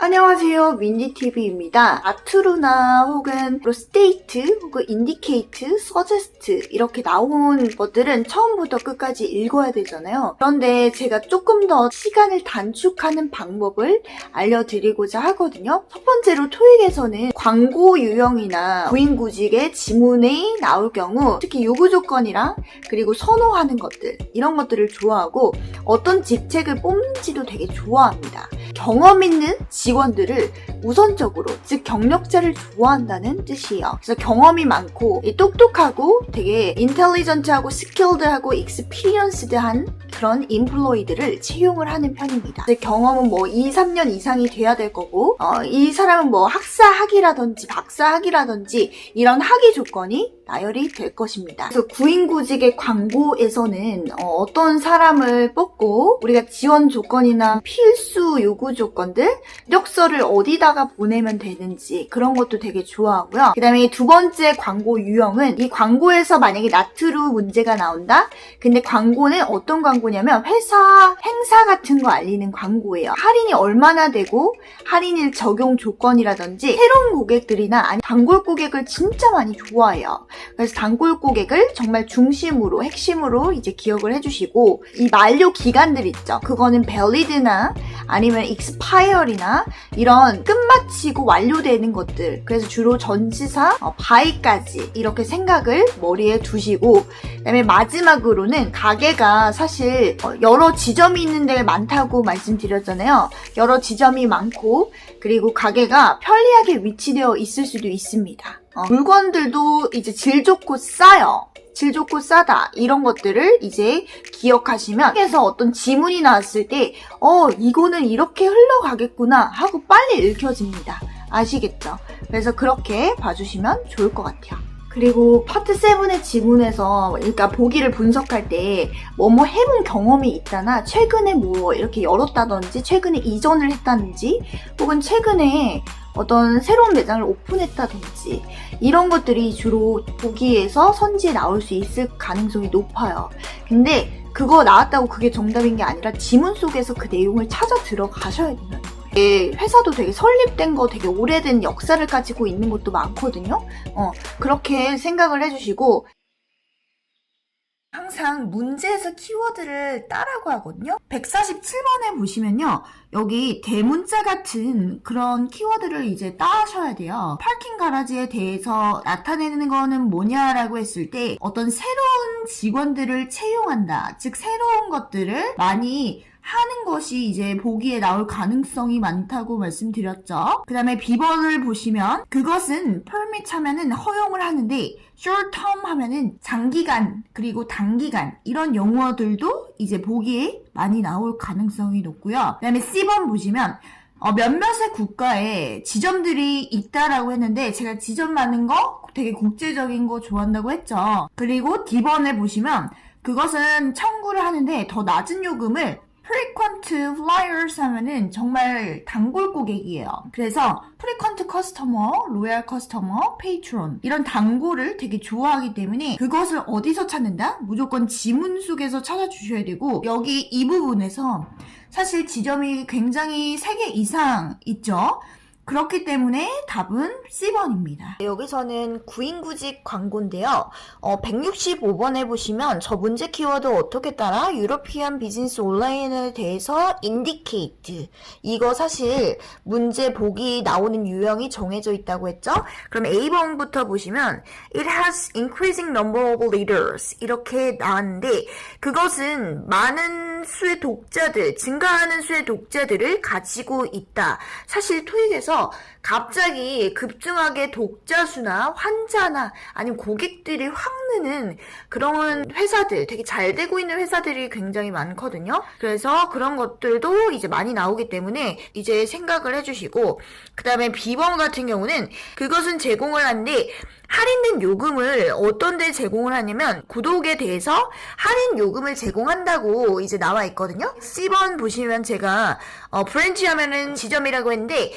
안녕하세요. 민디TV입니다. 아트루나 혹은 스테이트 혹은 인디케이트, 서제스트 이렇게 나온 것들은 처음부터 끝까지 읽어야 되잖아요. 그런데 제가 조금 더 시간을 단축하는 방법을 알려드리고자 하거든요. 첫 번째로 토익에서는 광고 유형이나 구인구직의 지문이 나올 경우 특히 요구 조건이랑 그리고 선호하는 것들 이런 것들을 좋아하고 어떤 직책을 뽑는지도 되게 좋아합니다. 경험 있는 직원들을 우선적으로, 즉 경력자를 좋아한다는 뜻이에요. 그래서 경험이 많고 똑똑하고 되게 인텔리전트하고 스킬드하고 익스피리언스드한 그런 인플로이들을 채용을 하는 편입니다. 경험은 2, 3년 이상이 돼야 될 거고 이 사람은 학사학위라든지 박사학위라든지 이런 학위 조건이 나열이 될 것입니다. 그래서 구인구직의 광고에서는 어떤 사람을 뽑고 우리가 지원 조건이나 필수 요구 조건들, 이력서를 어디다가 보내면 되는지 그런 것도 되게 좋아하고요. 그 다음에 두 번째 광고 유형은 이 광고에서 만약에 나트루 문제가 나온다? 근데 광고는 어떤 광고냐면 회사 행사 같은 거 알리는 광고예요. 할인이 얼마나 되고 할인일 적용 조건이라든지 새로운 고객들이나 아니 단골 고객을 진짜 많이 좋아해요. 그래서 단골 고객을 정말 중심으로 핵심으로 이제 기억을 해주시고 이 만료 기간들 있죠. 그거는 valid나 아니면 expire이나 이런 끝마치고 완료되는 것들, 그래서 주로 전치사 by까지 이렇게 생각을 머리에 두시고, 그다음에 마지막으로는 가게가 사실 여러 지점이 있는 데가 많다고 말씀드렸잖아요. 여러 지점이 많고 그리고 가게가 편리하게 위치되어 있을 수도 있습니다. 물건들도 이제 질 좋고 싸요. 질 좋고 싸다 이런 것들을 이제 기억하시면 그래서 어떤 지문이 나왔을 때 이거는 이렇게 흘러가겠구나 하고 빨리 읽혀집니다. 아시겠죠? 그래서 그렇게 봐주시면 좋을 것 같아요. 그리고 파트 7의 지문에서 그러니까 보기를 분석할 때 뭐뭐 해본 경험이 있다나 최근에 이렇게 열었다든지 최근에 이전을 했다든지 혹은 최근에 어떤 새로운 매장을 오픈했다든지 이런 것들이 주로 보기에서 선지에 나올 수 있을 가능성이 높아요. 근데 그거 나왔다고 그게 정답인 게 아니라 지문 속에서 그 내용을 찾아 들어가셔야 된다는 거예요. 회사도 되게 설립된 거 되게 오래된 역사를 가지고 있는 것도 많거든요. 그렇게 생각을 해주시고 항상 문제에서 키워드를 따라고 하거든요. 147번에 보시면요. 여기 대문자 같은 그런 키워드를 이제 따셔야 돼요. 파킹 가라지에 대해서 나타내는 거는 뭐냐라고 했을 때 어떤 새로운 직원들을 채용한다. 즉 새로운 것들을 많이 하는 것이 이제 보기에 나올 가능성이 많다고 말씀드렸죠. 그 다음에 B번을 보시면 그것은 permit 하면은 허용을 하는데 short term 하면은 장기간 그리고 단기간 이런 용어들도 이제 보기에 많이 나올 가능성이 높고요. 그 다음에 C번 보시면 몇몇의 국가에 지점들이 있다라고 했는데 제가 지점 많은 거 되게 국제적인 거 좋아한다고 했죠. 그리고 D번을 보시면 그것은 청구를 하는데 더 낮은 요금을 frequent flyers 하면은 정말 단골 고객이에요. 그래서 frequent customer, loyal customer, patron 이런 단골을 되게 좋아하기 때문에 그것을 어디서 찾는다? 무조건 지문 속에서 찾아주셔야 되고 여기 이 부분에서 사실 지점이 굉장히 3개 이상 있죠. 그렇기 때문에 답은 C번입니다. 여기서는 구인구직 광고인데요. 165번에 보시면 저 문제 키워드 어떻게 따라 유러피안 비즈니스 온라인에 대해서 indicate 이거 사실 문제 보기 나오는 유형이 정해져 있다고 했죠? 그럼 A번부터 보시면 it has increasing number of readers 이렇게 나왔는데 그것은 많은 수의 독자들, 증가하는 수의 독자들을 가지고 있다. 사실 토익에서 갑자기 급증하게 독자 수나 환자나 아니면 고객들이 확 느는 그런 회사들, 되게 잘 되고 있는 회사들이 굉장히 많거든요. 그래서 그런 것들도 이제 많이 나오기 때문에 이제 생각을 해주시고 그 다음에 B번 같은 경우는 그것은 제공을 하는데 할인된 요금을 어떤 데 제공을 하냐면 구독에 대해서 할인 요금을 제공한다고 이제 나와 있거든요. C번 보시면 제가 브랜치 하면은 지점이라고 했는데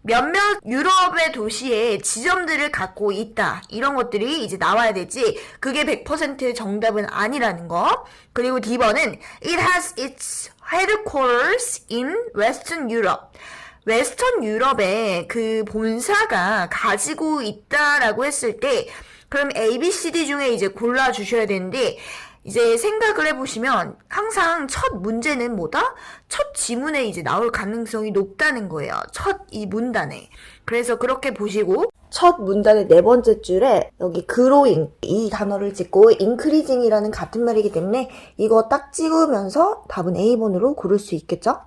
몇몇 유럽의 도시에 지점들을 갖고 있다. 이런 것들이 이제 나와야 되지. 그게 100% 정답은 아니라는 거. 그리고 D번은 It has its headquarters in Western Europe. 웨스턴 유럽의 그 본사가 가지고 있다라고 했을 때 그럼 A, B, C, D 중에 이제 골라주셔야 되는데 이제 생각을 해보시면 항상 첫 문제는 뭐다? 첫 지문에 이제 나올 가능성이 높다는 거예요. 첫 이 문단에. 그래서 그렇게 보시고 첫 문단의 네 번째 줄에 여기 growing 이 단어를 찍고 increasing이라는 같은 말이기 때문에 이거 딱 찍으면서 답은 A번으로 고를 수 있겠죠?